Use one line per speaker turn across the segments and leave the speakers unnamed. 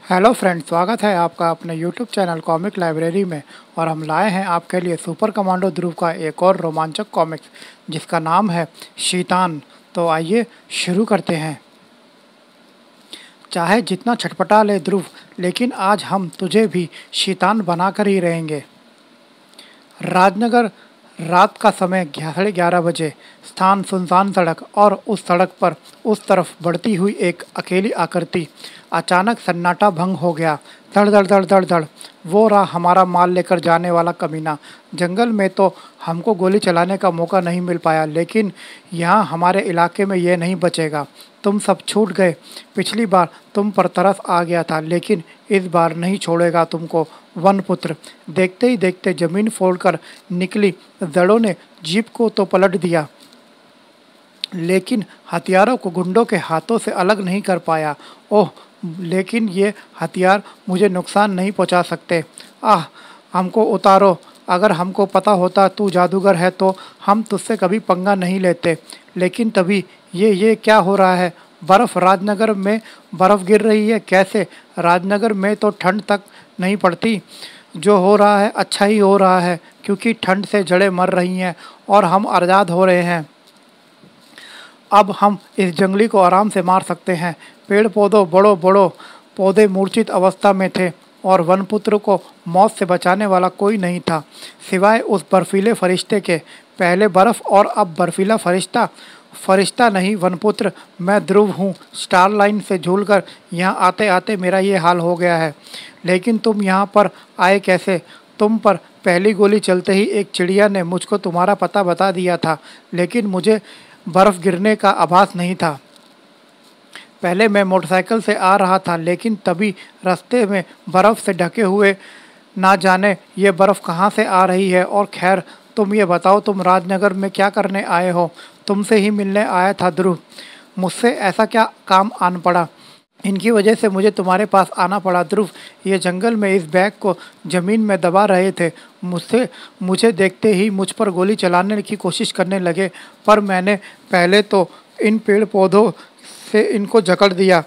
Hello friends, स्वागत है आपका अपने यूट्यूब चैनल कॉमिक लाइब्रेरी में। और हम लाए हैं आपके लिए सुपर कमांडो ध्रुव का एक और रोमांचक कॉमिक्स जिसका नाम है शैतान। तो आइए शुरू करते हैं। चाहे जितना छटपटा ले ध्रुव, लेकिन आज हम तुझे भी शैतान बनाकर ही रहेंगे। राजनगर, रात का समय 11:30 बजे। स्थान सुनसान सड़क, और उस सड़क पर उस तरफ बढ़ती हुई एक अकेली आकृति। अचानक सन्नाटा भंग हो गया। धड़ धड़ धड़ धड़ धड़। वो रहा हमारा माल लेकर जाने वाला कमीना। जंगल में तो हमको गोली चलाने का मौका नहीं मिल पाया, लेकिन यहाँ हमारे इलाके में ये नहीं बचेगा। तुम सब छूट गए। पिछली बार तुम पर तरस आ गया था, लेकिन इस बार नहीं छोड़ेगा तुमको वनपुत्र। देखते ही देखते जमीन फोड़कर निकली जड़ों ने जीप को तो पलट दिया, लेकिन हथियारों को गुंडों के हाथों से अलग नहीं कर पाया। ओह, लेकिन ये हथियार मुझे नुकसान नहीं पहुंचा सकते। आह, हमको उतारो। अगर हमको पता होता तू जादूगर है तो हम तुझसे कभी पंगा नहीं लेते। लेकिन तभी ये क्या हो रहा है? बर्फ, राजनगर में बर्फ गिर रही है। कैसे? राजनगर में तो ठंड तक नहीं पड़ती। जो हो रहा है अच्छा ही हो रहा है, क्योंकि ठंड से जड़ें मर रही हैं और हम आज़ाद हो रहे हैं। अब हम इस जंगली को आराम से मार सकते हैं। पेड़ पौधों, बड़ो बड़ो पौधे मूर्छित अवस्था में थे और वनपुत्र को मौत से बचाने वाला कोई नहीं था, सिवाय उस बर्फीले फरिश्ते के। पहले बर्फ और अब बर्फीला फरिश्ता। फरिश्ता नहीं वनपुत्र, मैं ध्रुव हूँ। स्टार लाइन से झूलकर यहाँ आते आते मेरा ये हाल हो गया है। लेकिन तुम यहाँ पर आए कैसे? तुम पर पहली गोली चलते ही एक चिड़िया ने मुझको तुम्हारा पता बता दिया था, लेकिन मुझे बर्फ़ गिरने का आभास नहीं था। पहले मैं मोटरसाइकिल से आ रहा था, लेकिन तभी रास्ते में बर्फ़ से ढके हुए, ना जाने ये बर्फ़ कहाँ से आ रही है। और खैर, तुम ये बताओ, तुम राजनगर में क्या करने आए हो? तुमसे ही मिलने आया था ध्रुव। मुझसे ऐसा क्या काम आन पड़ा? इनकी वजह से मुझे तुम्हारे पास आना पड़ा ध्रुव। ये जंगल में इस बैग को ज़मीन में दबा रहे थे। मुझे देखते ही मुझ पर गोली चलाने की कोशिश करने लगे, पर मैंने पहले तो इन पेड़ पौधों से इनको जकड़ दिया।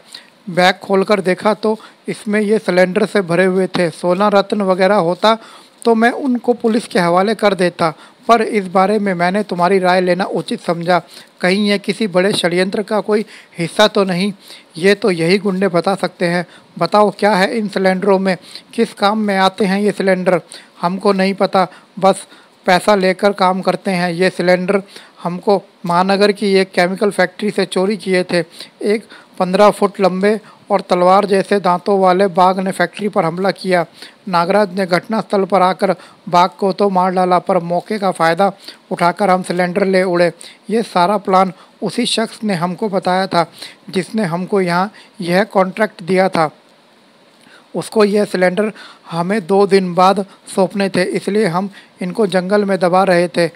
बैग खोलकर देखा तो इसमें ये सिलेंडर से भरे हुए थे। सोना रत्न वगैरह होता तो मैं उनको पुलिस के हवाले कर देता, पर इस बारे में मैंने तुम्हारी राय लेना उचित समझा। कहीं ये किसी बड़े षड्यंत्र का कोई हिस्सा तो नहीं? ये तो यही गुंडे बता सकते हैं। बताओ, क्या है इन सिलेंडरों में? किस काम में आते हैं ये सिलेंडर? हमको नहीं पता, बस पैसा लेकर काम करते हैं। ये सिलेंडर हमको महानगर की एक केमिकल फैक्ट्री से चोरी किए थे। एक 15 फुट लंबे और तलवार जैसे दांतों वाले बाघ ने फैक्ट्री पर हमला किया। नागराज ने घटनास्थल पर आकर बाघ को तो मार डाला, पर मौके का फ़ायदा उठाकर हम सिलेंडर ले उड़े। ये सारा प्लान उसी शख्स ने हमको बताया था जिसने हमको यहाँ यह कॉन्ट्रैक्ट दिया था। उसको यह सिलेंडर हमें 2 दिन बाद सौंपने थे, इसलिए हम इनको जंगल में दबा रहे थे।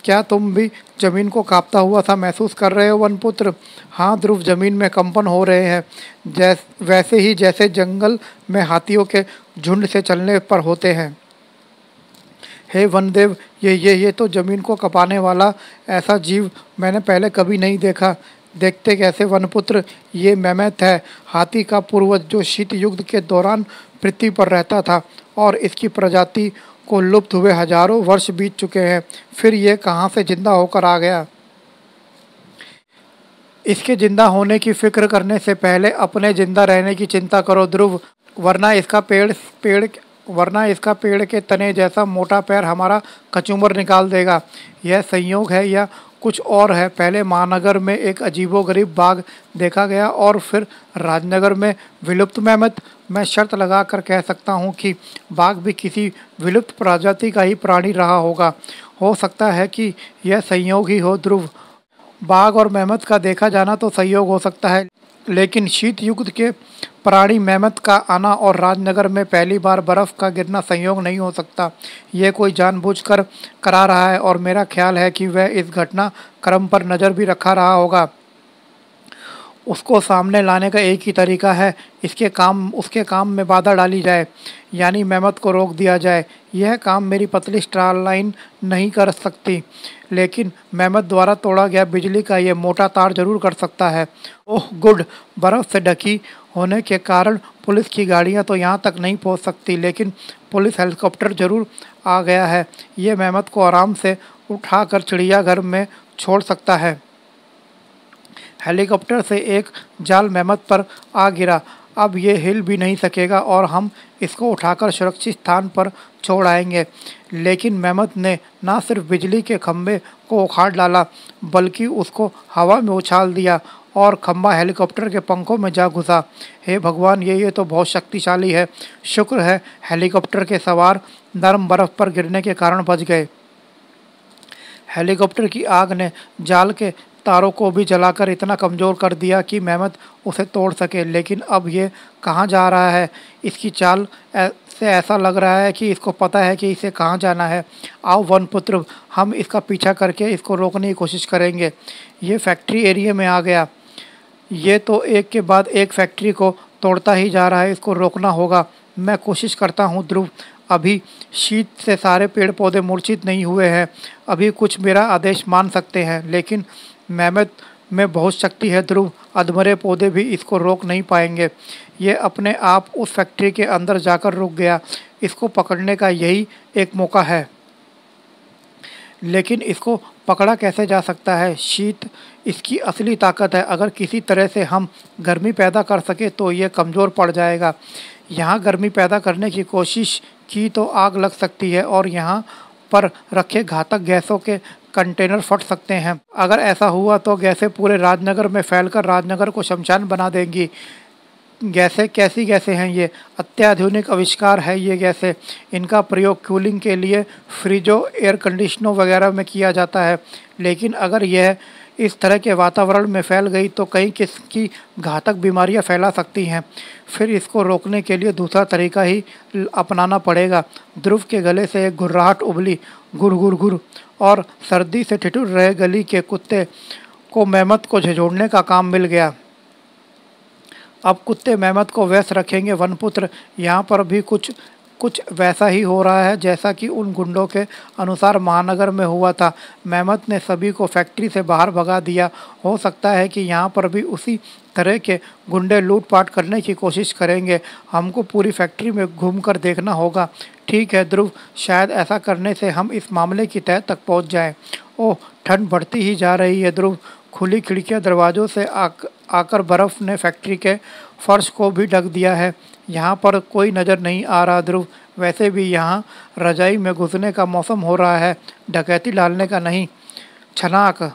क्या तुम भी ज़मीन को कांपता हुआ सा महसूस कर रहे हो वनपुत्र? हाँ ध्रुव, ज़मीन में कंपन हो रहे हैं, वैसे ही जैसे जंगल में हाथियों के झुंड से चलने पर होते हैं। हे वनदेव, ये तो ज़मीन को कँपाने वाला ऐसा जीव मैंने पहले कभी नहीं देखा। देखते कैसे वनपुत्र? ये मैमथ है, हाथी का पूर्वज, जो शीत युग के दौरान पृथ्वी पर रहता था, और इसकी प्रजाति को लुप्त हुए हजारों वर्ष बीत चुके हैं। फिर ये कहाँ से जिंदा होकर आ गया? इसके जिंदा होने की फिक्र करने से पहले अपने जिंदा रहने की चिंता करो ध्रुव, वरना इसका पेड़ के तने जैसा मोटा पैर हमारा कचूमर निकाल देगा। यह संयोग है या कुछ और है? पहले महानगर में एक अजीबोगरीब बाघ देखा गया, और फिर राजनगर में विलुप्त मैमथ। मैं शर्त लगाकर कह सकता हूँ कि बाघ भी किसी विलुप्त प्रजाति का ही प्राणी रहा होगा। हो सकता है कि यह संयोग ही हो ध्रुव। बाघ और मैमथ का देखा जाना तो संयोग हो सकता है, लेकिन शीत युग के प्राणी मैमथ का आना और राजनगर में पहली बार बर्फ़ का गिरना संयोग नहीं हो सकता। यह कोई जानबूझकर करा रहा है, और मेरा ख्याल है कि वह इस घटना क्रम पर नज़र भी रखा रहा होगा। उसको सामने लाने का एक ही तरीका है, उसके काम में बाधा डाली जाए, यानी मैमथ को रोक दिया जाए। यह काम मेरी पतली स्टार लाइन नहीं कर सकती, लेकिन मैमथ द्वारा तोड़ा गया बिजली का ये मोटा तार जरूर कर सकता है। Oh good! बर्फ़ से ढकी होने के कारण पुलिस की गाड़ियां तो यहाँ तक नहीं पहुँच सकती, लेकिन पुलिस हेलीकॉप्टर जरूर आ गया है। ये मेहमत को आराम से उठाकर चिड़ियाघर में छोड़ सकता है। हेलीकॉप्टर से एक जाल मेहमत पर आ गिरा। अब ये हिल भी नहीं सकेगा और हम इसको उठाकर सुरक्षित स्थान पर छोड़ आएंगे। लेकिन मेहमत ने ना सिर्फ बिजली के खंभे को उखाड़ डाला, बल्कि उसको हवा में उछाल दिया और खंभा हेलीकॉप्टर के पंखों में जा घुसा। हे भगवान, ये तो बहुत शक्तिशाली है। शुक्र है हेलीकॉप्टर के सवार नरम बर्फ पर गिरने के कारण बच गए। हेलीकॉप्टर की आग ने जाल के तारों को भी जलाकर इतना कमज़ोर कर दिया कि मेहमत उसे तोड़ सके। लेकिन अब ये कहाँ जा रहा है? इसकी चाल से ऐसा लग रहा है कि इसको पता है कि इसे कहाँ जाना है। आओ वनपुत्र, हम इसका पीछा करके इसको रोकने की कोशिश करेंगे। ये फैक्ट्री एरिया में आ गया। ये तो एक के बाद एक फैक्ट्री को तोड़ता ही जा रहा है। इसको रोकना होगा। मैं कोशिश करता हूँ ध्रुव। अभी शीत से सारे पेड़ पौधे मूर्छित नहीं हुए हैं। अभी कुछ मेरा आदेश मान सकते हैं, लेकिन मेहमत में बहुत शक्ति है ध्रुव। अधमरे पौधे भी इसको रोक नहीं पाएंगे। ये अपने आप उस फैक्ट्री के अंदर जाकर रुक गया। इसको पकड़ने का यही एक मौका है। लेकिन इसको पकड़ा कैसे जा सकता है? शीत इसकी असली ताकत है। अगर किसी तरह से हम गर्मी पैदा कर सके तो ये कमज़ोर पड़ जाएगा। यहाँ गर्मी पैदा करने की कोशिश की तो आग लग सकती है और यहाँ पर रखे घातक गैसों के कंटेनर फट सकते हैं। अगर ऐसा हुआ तो गैसें पूरे राजनगर में फैलकर राजनगर को शमशान बना देंगी। गैसें कैसी गैसें हैं? ये अत्याधुनिक आविष्कार है। ये गैसें, इनका प्रयोग कूलिंग के लिए फ्रिजों, एयर कंडीशनों वगैरह में किया जाता है। लेकिन अगर यह इस तरह के वातावरण में फैल गई तो कई किस्म की घातक बीमारियां फैला सकती हैं। फिर इसको रोकने के लिए दूसरा तरीका ही अपनाना पड़ेगा। ध्रुव के गले से एक घुर्राहट उबली, गुर गुर गुर, और सर्दी से ठिठुर रहे गली के कुत्ते को मेहमत को झिझोड़ने का काम मिल गया। अब कुत्ते मेहमत को व्यस्त रखेंगे। वनपुत्र, यहाँ पर भी कुछ वैसा ही हो रहा है जैसा कि उन गुंडों के अनुसार महानगर में हुआ था। मेहमत ने सभी को फैक्ट्री से बाहर भगा दिया। हो सकता है कि यहाँ पर भी उसी तरह के गुंडे लूटपाट करने की कोशिश करेंगे। हमको पूरी फैक्ट्री में घूमकर देखना होगा। ठीक है ध्रुव, शायद ऐसा करने से हम इस मामले की तह तक पहुँच जाएं। ओह, ठंड बढ़ती ही जा रही है ध्रुव। खुली खिड़कियाँ दरवाज़ों से आकर बर्फ़ ने फैक्ट्री के फर्श को भी ढक दिया है। यहाँ पर कोई नज़र नहीं आ रहा ध्रुव। वैसे भी यहाँ रजाई में घुसने का मौसम हो रहा है, डकैती डालने का नहीं। छनाक,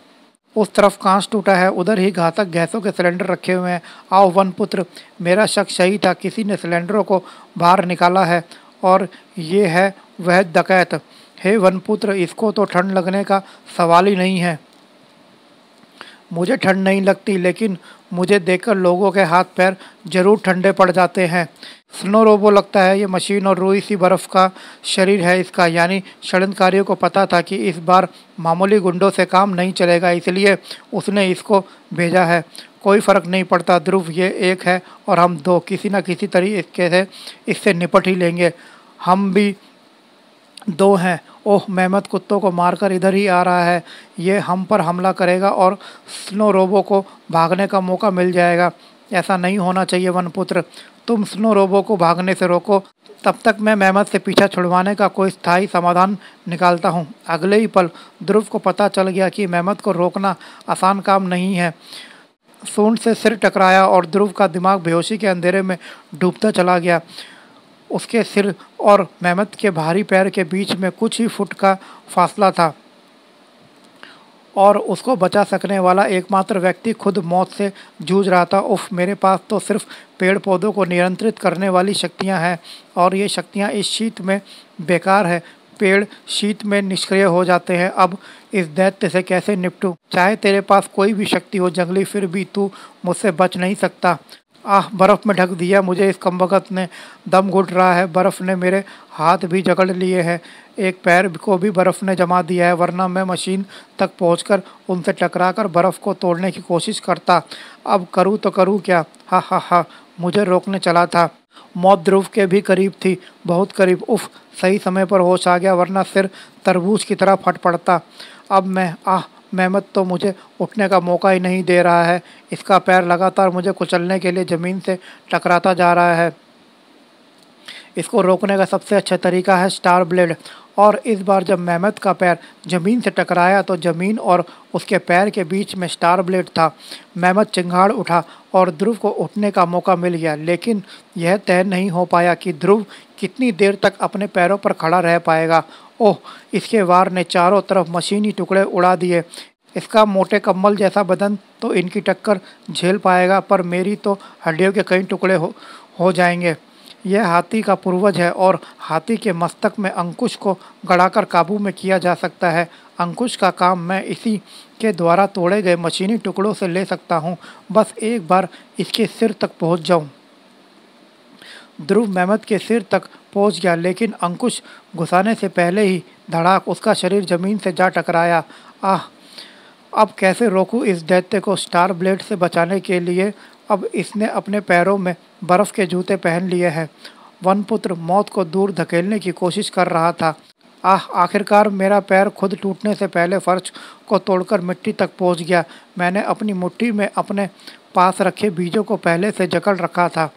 उस तरफ कांच टूटा है, उधर ही घातक गैसों के सिलेंडर रखे हुए हैं। आओ वनपुत्र, मेरा शक सही था। किसी ने सिलेंडरों को बाहर निकाला है और ये है वह डकैत। हे वनपुत्र, इसको तो ठंड लगने का सवाल ही नहीं है। मुझे ठंड नहीं लगती, लेकिन मुझे देखकर लोगों के हाथ पैर जरूर ठंडे पड़ जाते हैं। स्नो रोबो लगता है ये मशीन, और रुई सी बर्फ़ का शरीर है इसका। यानी षड्यंत्रकारियों को पता था कि इस बार मामूली गुंडों से काम नहीं चलेगा, इसलिए उसने इसको भेजा है। कोई फ़र्क नहीं पड़ता ध्रुव, ये एक है और हम दो। किसी न किसी तरीके से इससे निपट ही लेंगे। हम भी दो हैं। ओह, मेहमत कुत्तों को मारकर इधर ही आ रहा है। ये हम पर हमला करेगा और स्नो रोबो को भागने का मौका मिल जाएगा। ऐसा नहीं होना चाहिए वनपुत्र। तुम स्नो रोबो को भागने से रोको, तब तक मैं मेहमत से पीछा छुड़वाने का कोई स्थायी समाधान निकालता हूँ। अगले ही पल ध्रुव को पता चल गया कि मेहमत को रोकना आसान काम नहीं है। सूंड से सिर टकराया और ध्रुव का दिमाग बेहोशी के अंधेरे में डूबता चला गया। उसके सिर और मेहमत के भारी पैर के बीच में कुछ ही फुट का फासला था और उसको बचा सकने वाला एकमात्र व्यक्ति खुद मौत से जूझ रहा था। उफ, मेरे पास तो सिर्फ पेड़ पौधों को नियंत्रित करने वाली शक्तियां हैं और ये शक्तियां इस शीत में बेकार है। पेड़ शीत में निष्क्रिय हो जाते हैं। अब इस दैत्य से कैसे निपटूं? चाहे तेरे पास कोई भी शक्ति हो जंगली, फिर भी तू मुझसे बच नहीं सकता। आह, बर्फ़ में ढक दिया मुझे इस कमबख्त ने। दम घुट रहा है। बर्फ़ ने मेरे हाथ भी जकड़ लिए हैं। एक पैर को भी बर्फ़ ने जमा दिया है, वरना मैं मशीन तक पहुंचकर उनसे टकराकर बर्फ़ को तोड़ने की कोशिश करता। अब करूं तो करूं क्या? हा हा हा, मुझे रोकने चला था। मौत ध्रुव के भी करीब थी, बहुत करीब। उफ, सही समय पर होश आ गया, वरना सिर तरबूज की तरह फट पड़ता। अब मैं मेहमत तो मुझे उठने का मौका ही नहीं दे रहा है। इसका पैर लगातार मुझे कुचलने के लिए ज़मीन से टकराता जा रहा है। इसको रोकने का सबसे अच्छा तरीका है स्टार ब्लेड। और इस बार जब मेहमत का पैर ज़मीन से टकराया तो ज़मीन और उसके पैर के बीच में स्टार ब्लेड था। मेहमत चिंगाड़ उठा और ध्रुव को उठने का मौका मिल गया, लेकिन यह तय नहीं हो पाया कि ध्रुव कितनी देर तक अपने पैरों पर खड़ा रह पाएगा। ओह! इसके वार ने चारों तरफ मशीनी टुकड़े उड़ा दिए। इसका मोटे कम्बल जैसा बदन तो इनकी टक्कर झेल पाएगा, पर मेरी तो हड्डियों के कई टुकड़े हो जाएंगे। यह हाथी का पूर्वज है और हाथी के मस्तक में अंकुश को गड़ाकर काबू में किया जा सकता है। अंकुश का काम मैं इसी के द्वारा तोड़े गए मशीनी टुकड़ों से ले सकता हूँ, बस एक बार इसके सिर तक पहुँच जाऊँ। ध्रुव मेहमत के सिर तक पहुँच गया, लेकिन अंकुश घुसाने से पहले ही धड़ाक उसका शरीर जमीन से जा टकराया। आह! अब कैसे रोकूं इस दैत्य को? स्टार ब्लेड से बचाने के लिए अब इसने अपने पैरों में बर्फ के जूते पहन लिए हैं। वनपुत्र मौत को दूर धकेलने की कोशिश कर रहा था। आह! आखिरकार मेरा पैर खुद टूटने से पहले फर्श को तोड़कर मिट्टी तक पहुंच गया। मैंने अपनी मुट्ठी में अपने पास रखे बीजों को पहले से जकड़ रखा था।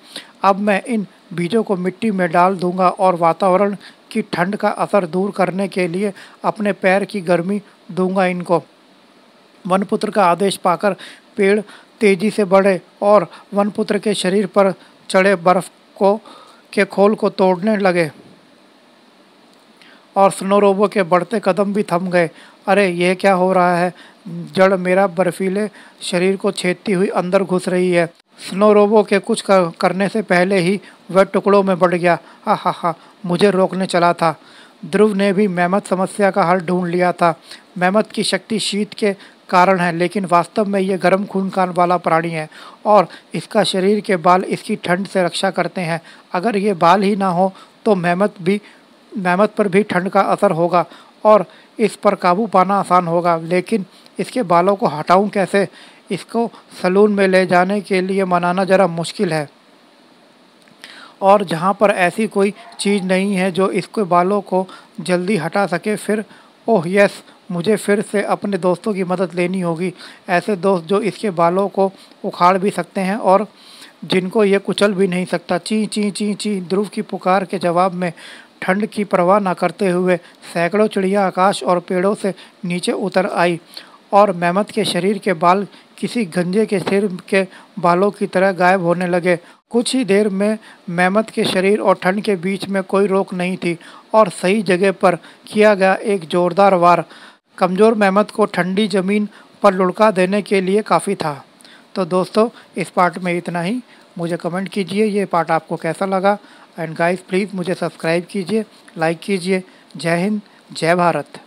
अब मैं इन बीजों को मिट्टी में डाल दूंगा और वातावरण की ठंड का असर दूर करने के लिए अपने पैर की गर्मी दूंगा इनको। वनपुत्र का आदेश पाकर पेड़ तेजी से बढ़े और वनपुत्र के शरीर पर चढ़े बर्फ के खोल को तोड़ने लगे और स्नो रोबो के बढ़ते कदम भी थम गए। अरे यह क्या हो रहा है? जड़ मेरा बर्फीले शरीर को छेदती हुई अंदर घुस रही है। स्नो रोबो के कुछ करने से पहले ही वह टुकड़ों में बढ़ गया। हा हा हा, मुझे रोकने चला था। ध्रुव ने भी मेहमत समस्या का हल ढूंढ लिया था। मेहमत की शक्ति शीत के कारण है, लेकिन वास्तव में ये गर्म खून वाला प्राणी है और इसका शरीर के बाल इसकी ठंड से रक्षा करते हैं। अगर ये बाल ही ना हो तो मेहमत पर भी ठंड का असर होगा और इस पर काबू पाना आसान होगा, लेकिन इसके बालों को हटाऊं कैसे? इसको सलून में ले जाने के लिए मनाना ज़रा मुश्किल है, और जहाँ पर ऐसी कोई चीज़ नहीं है जो इसके बालों को जल्दी हटा सके, फिर ओह यस, मुझे फिर से अपने दोस्तों की मदद लेनी होगी। ऐसे दोस्त जो इसके बालों को उखाड़ भी सकते हैं और जिनको ये कुचल भी नहीं सकता। ची ची ची ची, ध्रुव की पुकार के जवाब में ठंड की परवाह न करते हुए सैकड़ों चिड़िया आकाश और पेड़ों से नीचे उतर आई और मेहमत के शरीर के बाल किसी गंजे के सिर के बालों की तरह गायब होने लगे। कुछ ही देर में मेहमत के शरीर और ठंड के बीच में कोई रोक नहीं थी और सही जगह पर किया गया एक जोरदार वार कमज़ोर मेहमत को ठंडी ज़मीन पर लुढ़का देने के लिए काफ़ी था। तो दोस्तों, इस पार्ट में इतना ही। मुझे कमेंट कीजिए ये पार्ट आपको कैसा लगा, एंड गाइस प्लीज़ मुझे सब्सक्राइब कीजिए, लाइक कीजिए। जय हिंद, जय भारत।